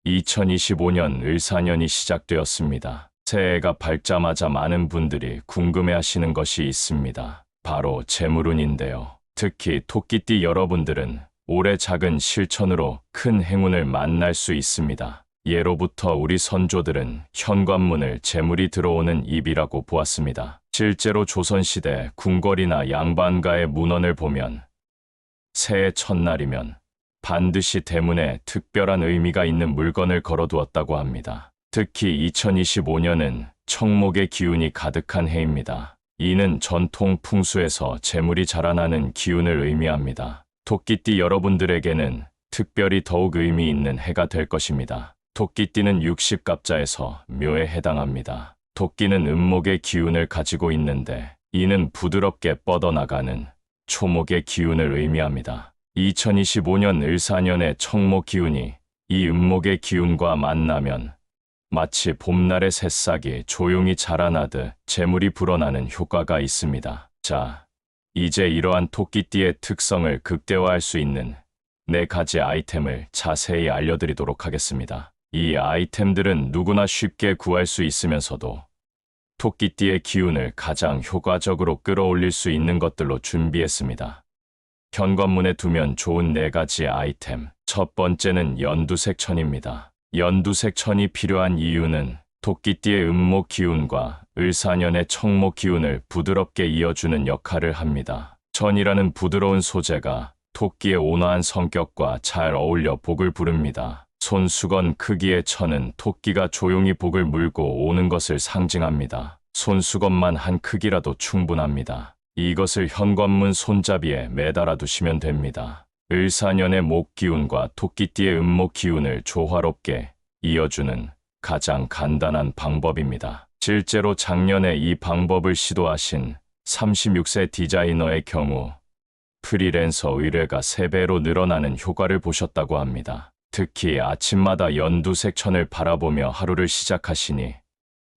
2025년 을사년이 시작되었습니다. 새해가 밝자마자 많은 분들이 궁금해하시는 것이 있습니다. 바로 재물운인데요. 특히 토끼띠 여러분들은 올해 작은 실천으로 큰 행운을 만날 수 있습니다. 예로부터 우리 선조들은 현관문을 재물이 들어오는 입이라고 보았습니다. 실제로 조선시대 궁궐이나 양반가의 문헌을 보면 새해 첫날이면 반드시 대문에 특별한 의미가 있는 물건을 걸어두었다고 합니다. 특히 2025년은 청목의 기운이 가득한 해입니다. 이는 전통 풍수에서 재물이 자라나는 기운을 의미합니다. 토끼띠 여러분들에게는 특별히 더욱 의미 있는 해가 될 것입니다. 토끼띠는 60갑자에서 묘에 해당합니다. 토끼는 음목의 기운을 가지고 있는데 이는 부드럽게 뻗어나가는 초목의 기운을 의미합니다. 2025년 을사년의 청목 기운이 이 음목의 기운과 만나면 마치 봄날의 새싹이 조용히 자라나듯 재물이 불어나는 효과가 있습니다. 자, 이제 이러한 토끼띠의 특성을 극대화할 수 있는 4가지 아이템을 자세히 알려드리도록 하겠습니다. 이 아이템들은 누구나 쉽게 구할 수 있으면서도 토끼띠의 기운을 가장 효과적으로 끌어올릴 수 있는 것들로 준비했습니다. 현관문에 두면 좋은 4가지 아이템. 첫 번째는 연두색 천입니다. 연두색 천이 필요한 이유는 토끼띠의 음목 기운과 을사년의 청목 기운을 부드럽게 이어주는 역할을 합니다. 천이라는 부드러운 소재가 토끼의 온화한 성격과 잘 어울려 복을 부릅니다. 손수건 크기의 천은 토끼가 조용히 복을 물고 오는 것을 상징합니다. 손수건만 한 크기라도 충분합니다. 이것을 현관문 손잡이에 매달아 두시면 됩니다. 을사년의 목 기운과 토끼띠의 음목 기운을 조화롭게 이어주는 가장 간단한 방법입니다. 실제로 작년에 이 방법을 시도하신 36세 디자이너의 경우 프리랜서 의뢰가 3배로 늘어나는 효과를 보셨다고 합니다. 특히 아침마다 연두색 천을 바라보며 하루를 시작하시니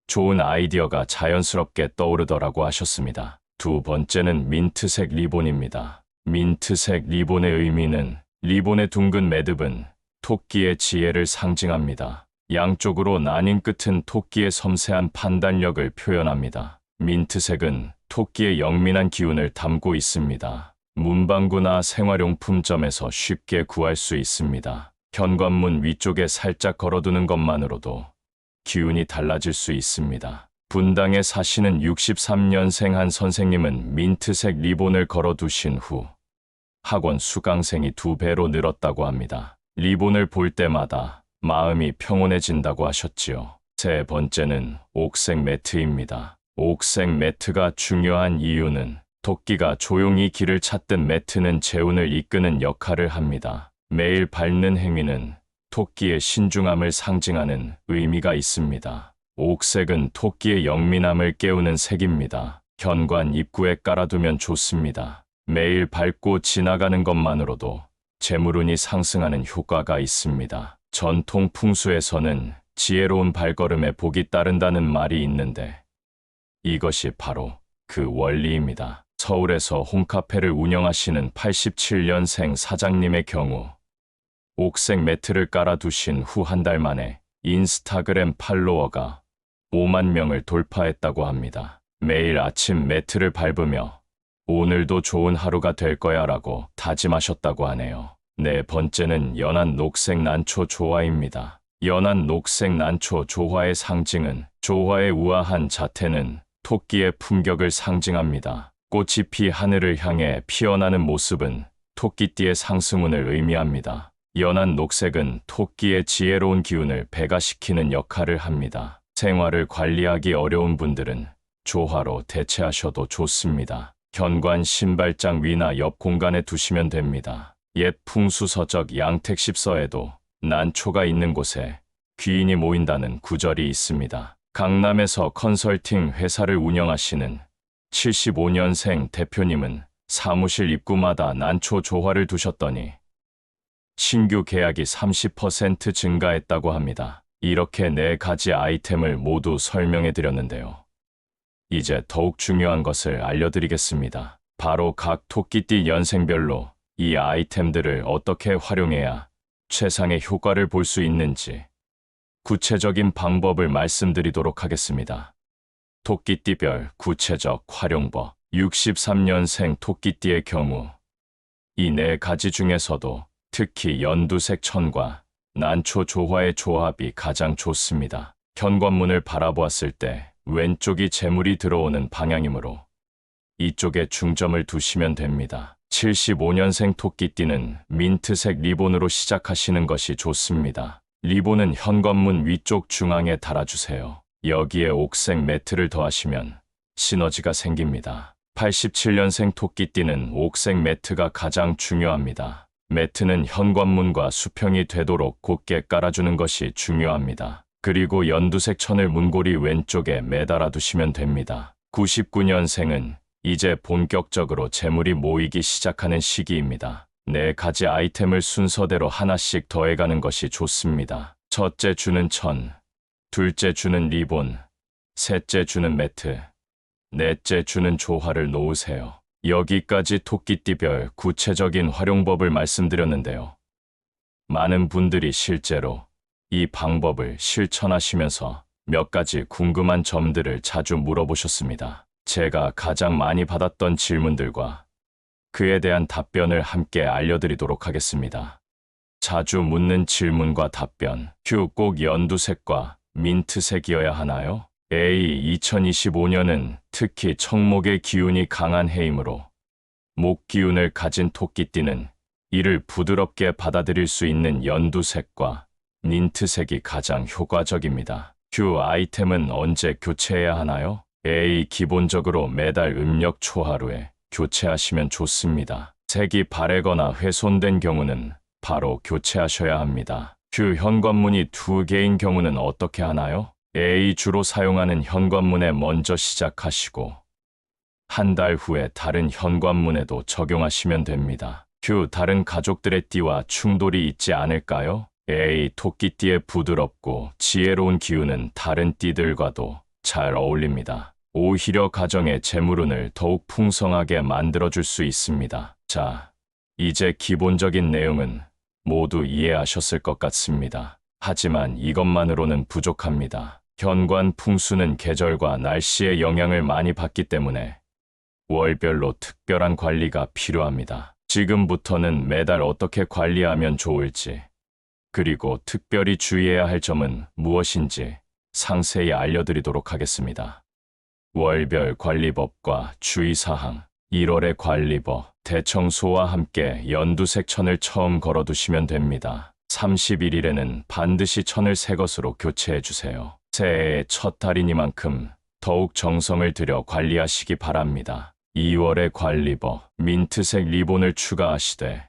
좋은 아이디어가 자연스럽게 떠오르더라고 하셨습니다. 두 번째는 민트색 리본입니다. 민트색 리본의 의미는 리본의 둥근 매듭은 토끼의 지혜를 상징합니다. 양쪽으로 나뉜 끝은 토끼의 섬세한 판단력을 표현합니다. 민트색은 토끼의 영민한 기운을 담고 있습니다. 문방구나 생활용품점에서 쉽게 구할 수 있습니다. 현관문 위쪽에 살짝 걸어두는 것만으로도 기운이 달라질 수 있습니다. 분당에 사시는 63년생 한 선생님은 민트색 리본을 걸어두신 후 학원 수강생이 2배로 늘었다고 합니다. 리본을 볼 때마다 마음이 평온해진다고 하셨지요. 세 번째는 옥색 매트입니다. 옥색 매트가 중요한 이유는 토끼가 조용히 길을 찾듯 매트는 재운을 이끄는 역할을 합니다. 매일 밟는 행위는 토끼의 신중함을 상징하는 의미가 있습니다. 옥색은 토끼의 영민함을 깨우는 색입니다. 현관 입구에 깔아두면 좋습니다. 매일 밟고 지나가는 것만으로도 재물운이 상승하는 효과가 있습니다. 전통 풍수에서는 지혜로운 발걸음에 복이 따른다는 말이 있는데 이것이 바로 그 원리입니다. 서울에서 홈카페를 운영하시는 87년생 사장님의 경우 옥색 매트를 깔아두신 후 한 달 만에 인스타그램 팔로워가 5만 명을 돌파했다고 합니다. 매일 아침 매트를 밟으며 오늘도 좋은 하루가 될 거야 라고 다짐하셨다고 하네요. 네 번째는 연한 녹색 난초 조화입니다. 연한 녹색 난초 조화의 상징은 조화의 우아한 자태는 토끼의 품격을 상징합니다. 꽃이 피 하늘을 향해 피어나는 모습은 토끼띠의 상승운을 의미합니다. 연한 녹색은 토끼의 지혜로운 기운을 배가시키는 역할을 합니다. 생활을 관리하기 어려운 분들은 조화로 대체하셔도 좋습니다. 현관 신발장 위나 옆 공간에 두시면 됩니다. 옛 풍수서적 양택십서에도 난초가 있는 곳에 귀인이 모인다는 구절이 있습니다. 강남에서 컨설팅 회사를 운영하시는 75년생 대표님은 사무실 입구마다 난초 조화를 두셨더니 신규 계약이 30% 증가했다고 합니다. 이렇게 4가지 아이템을 모두 설명해 드렸는데요. 이제 더욱 중요한 것을 알려드리겠습니다. 바로 각 토끼띠 연생별로 이 아이템들을 어떻게 활용해야 최상의 효과를 볼 수 있는지 구체적인 방법을 말씀드리도록 하겠습니다. 토끼띠별 구체적 활용법. 63년생 토끼띠의 경우 이 네 가지 중에서도 특히 연두색 천과 난초 조화의 조합이 가장 좋습니다. 현관문을 바라보았을 때 왼쪽이 재물이 들어오는 방향이므로 이쪽에 중점을 두시면 됩니다. 75년생 토끼띠는 민트색 리본으로 시작하시는 것이 좋습니다. 리본은 현관문 위쪽 중앙에 달아주세요. 여기에 옥색 매트를 더하시면 시너지가 생깁니다. 87년생 토끼띠는 옥색 매트가 가장 중요합니다. 매트는 현관문과 수평이 되도록 곧게 깔아주는 것이 중요합니다. 그리고 연두색 천을 문고리 왼쪽에 매달아 두시면 됩니다. 99년생은 이제 본격적으로 재물이 모이기 시작하는 시기입니다. 네 가지 아이템을 순서대로 하나씩 더해가는 것이 좋습니다. 첫째 주는 천, 둘째 주는 리본, 셋째 주는 매트, 넷째 주는 조화를 놓으세요. 여기까지 토끼띠별 구체적인 활용법을 말씀드렸는데요. 많은 분들이 실제로 이 방법을 실천하시면서 몇 가지 궁금한 점들을 자주 물어보셨습니다. 제가 가장 많이 받았던 질문들과 그에 대한 답변을 함께 알려드리도록 하겠습니다. 자주 묻는 질문과 답변. 꼭 연두색과 민트색이어야 하나요? A. 2025년은 특히 청목의 기운이 강한 해이므로 목 기운을 가진 토끼띠는 이를 부드럽게 받아들일 수 있는 연두색과 민트색이 가장 효과적입니다. 아이템은 언제 교체해야 하나요? A. 기본적으로 매달 음력 초하루에 교체하시면 좋습니다. 색이 바래거나 훼손된 경우는 바로 교체하셔야 합니다. 현관문이 두 개인 경우는 어떻게 하나요? A. 주로 사용하는 현관문에 먼저 시작하시고 한 달 후에 다른 현관문에도 적용하시면 됩니다. 다른 가족들의 띠와 충돌이 있지 않을까요? A. 토끼띠의 부드럽고 지혜로운 기운은 다른 띠들과도 잘 어울립니다. 오히려 가정의 재물운을 더욱 풍성하게 만들어줄 수 있습니다. 자, 이제 기본적인 내용은 모두 이해하셨을 것 같습니다. 하지만 이것만으로는 부족합니다. 현관 풍수는 계절과 날씨의 영향을 많이 받기 때문에 월별로 특별한 관리가 필요합니다. 지금부터는 매달 어떻게 관리하면 좋을지, 그리고 특별히 주의해야 할 점은 무엇인지 상세히 알려드리도록 하겠습니다. 월별 관리법과 주의사항. 1월의 관리법. 대청소와 함께 연두색 천을 처음 걸어두시면 됩니다. 31일에는 반드시 천을 새 것으로 교체해주세요. 새해의 첫 달이니만큼 더욱 정성을 들여 관리하시기 바랍니다. 2월의 관리법. 민트색 리본을 추가하시되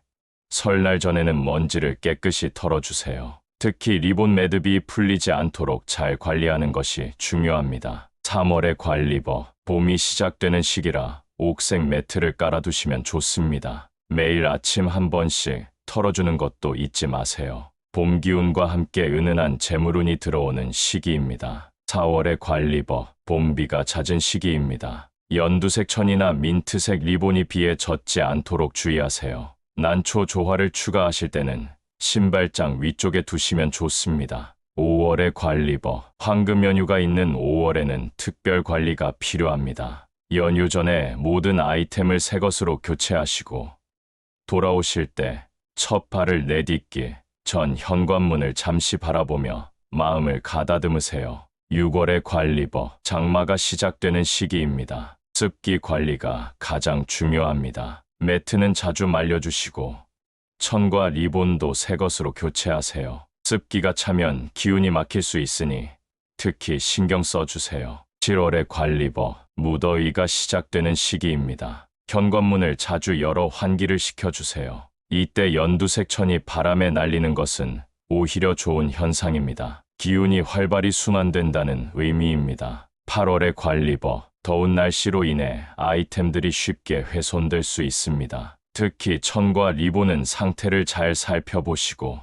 설날 전에는 먼지를 깨끗이 털어주세요. 특히 리본 매듭이 풀리지 않도록 잘 관리하는 것이 중요합니다. 3월의 관리법. 봄이 시작되는 시기라 옥색 매트를 깔아두시면 좋습니다. 매일 아침 한 번씩 털어주는 것도 잊지 마세요. 봄 기운과 함께 은은한 재물운이 들어오는 시기입니다. 4월의 관리법. 봄비가 잦은 시기입니다. 연두색 천이나 민트색 리본이 비에 젖지 않도록 주의하세요. 난초 조화를 추가하실 때는 신발장 위쪽에 두시면 좋습니다. 5월의 관리법. 황금 연휴가 있는 5월에는 특별 관리가 필요합니다. 연휴 전에 모든 아이템을 새 것으로 교체하시고 돌아오실 때 첫 발을 내딛기 전 현관문을 잠시 바라보며 마음을 가다듬으세요. 6월의 관리법. 장마가 시작되는 시기입니다. 습기 관리가 가장 중요합니다. 매트는 자주 말려주시고 천과 리본도 새 것으로 교체하세요. 습기가 차면 기운이 막힐 수 있으니 특히 신경 써주세요. 7월의 관리법. 무더위가 시작되는 시기입니다. 현관문을 자주 열어 환기를 시켜주세요. 이때 연두색 천이 바람에 날리는 것은 오히려 좋은 현상입니다. 기운이 활발히 순환된다는 의미입니다. 8월의 관리법. 더운 날씨로 인해 아이템들이 쉽게 훼손될 수 있습니다. 특히 천과 리본은 상태를 잘 살펴보시고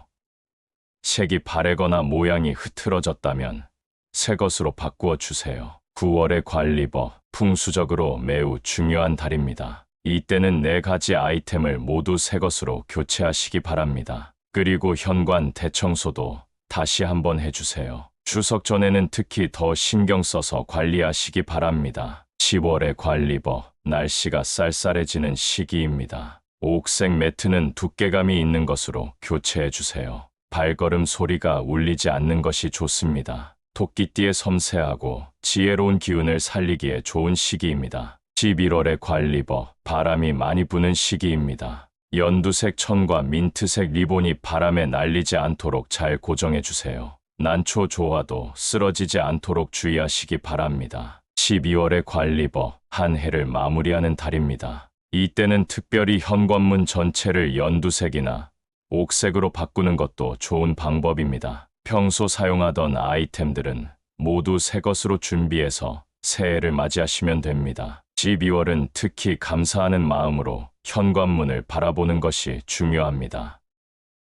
색이 바래거나 모양이 흐트러졌다면 새 것으로 바꾸어 주세요. 9월의 관리법. 풍수적으로 매우 중요한 달입니다. 이때는 4가지 아이템을 모두 새 것으로 교체하시기 바랍니다. 그리고 현관 대청소도 다시 한번 해주세요. 추석 전에는 특히 더 신경 써서 관리하시기 바랍니다. 10월의 관리버, 날씨가 쌀쌀해지는 시기입니다. 옥색 매트는 두께감이 있는 것으로 교체해주세요. 발걸음 소리가 울리지 않는 것이 좋습니다. 토끼띠의 섬세하고 지혜로운 기운을 살리기에 좋은 시기입니다. 11월의 관리버, 바람이 많이 부는 시기입니다. 연두색 천과 민트색 리본이 바람에 날리지 않도록 잘 고정해주세요. 난초 조화도 쓰러지지 않도록 주의하시기 바랍니다. 12월의 관리버, 한 해를 마무리하는 달입니다. 이때는 특별히 현관문 전체를 연두색이나 옥색으로 바꾸는 것도 좋은 방법입니다. 평소 사용하던 아이템들은 모두 새 것으로 준비해서 새해를 맞이하시면 됩니다. 12월은 특히 감사하는 마음으로 현관문을 바라보는 것이 중요합니다.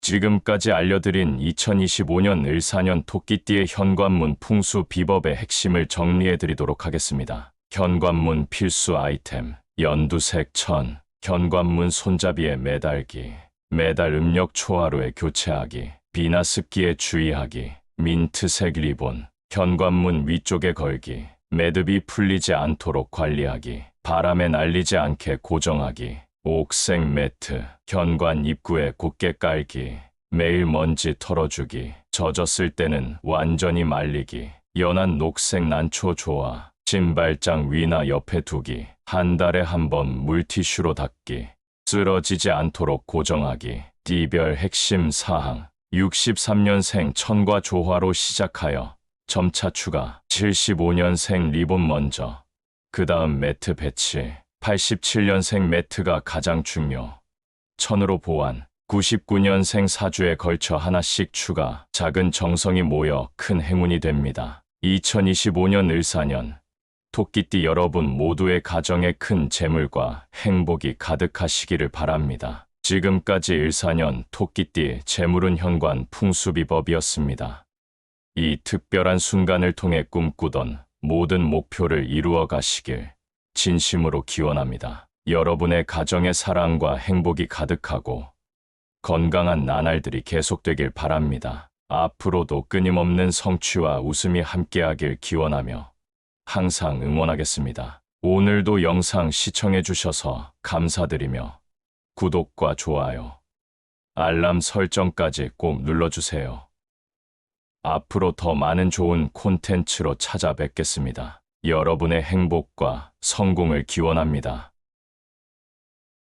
지금까지 알려드린 2025년 을사년 토끼띠의 현관문 풍수 비법의 핵심을 정리해드리도록 하겠습니다. 현관문 필수 아이템, 연두색 천, 현관문 손잡이에 매달기, 매달 음력 초하루에 교체하기, 비나 습기에 주의하기, 민트색 리본, 현관문 위쪽에 걸기, 매듭이 풀리지 않도록 관리하기, 바람에 날리지 않게 고정하기, 옥색 매트, 현관 입구에 곧게 깔기, 매일 먼지 털어주기, 젖었을 때는 완전히 말리기, 연한 녹색 난초 조화, 신발장 위나 옆에 두기, 한 달에 한 번 물티슈로 닦기, 쓰러지지 않도록 고정하기, 띠별 핵심 사항, 63년생 천과 조화로 시작하여 점차 추가, 75년생 리본 먼저, 그 다음 매트 배치, 87년생 매트가 가장 중요, 천으로 보완, 99년생 사주에 걸쳐 하나씩 추가, 작은 정성이 모여 큰 행운이 됩니다. 2025년 을사년, 토끼띠 여러분 모두의 가정에 큰 재물과 행복이 가득하시기를 바랍니다. 지금까지 을사년 토끼띠 재물운 현관 풍수비법이었습니다. 이 특별한 순간을 통해 꿈꾸던 모든 목표를 이루어 가시길 진심으로 기원합니다. 여러분의 가정에 사랑과 행복이 가득하고 건강한 나날들이 계속되길 바랍니다. 앞으로도 끊임없는 성취와 웃음이 함께하길 기원하며 항상 응원하겠습니다. 오늘도 영상 시청해 주셔서 감사드리며 구독과 좋아요, 알람 설정까지 꼭 눌러주세요. 앞으로 더 많은 좋은 콘텐츠로 찾아뵙겠습니다. 여러분의 행복과 성공을 기원합니다.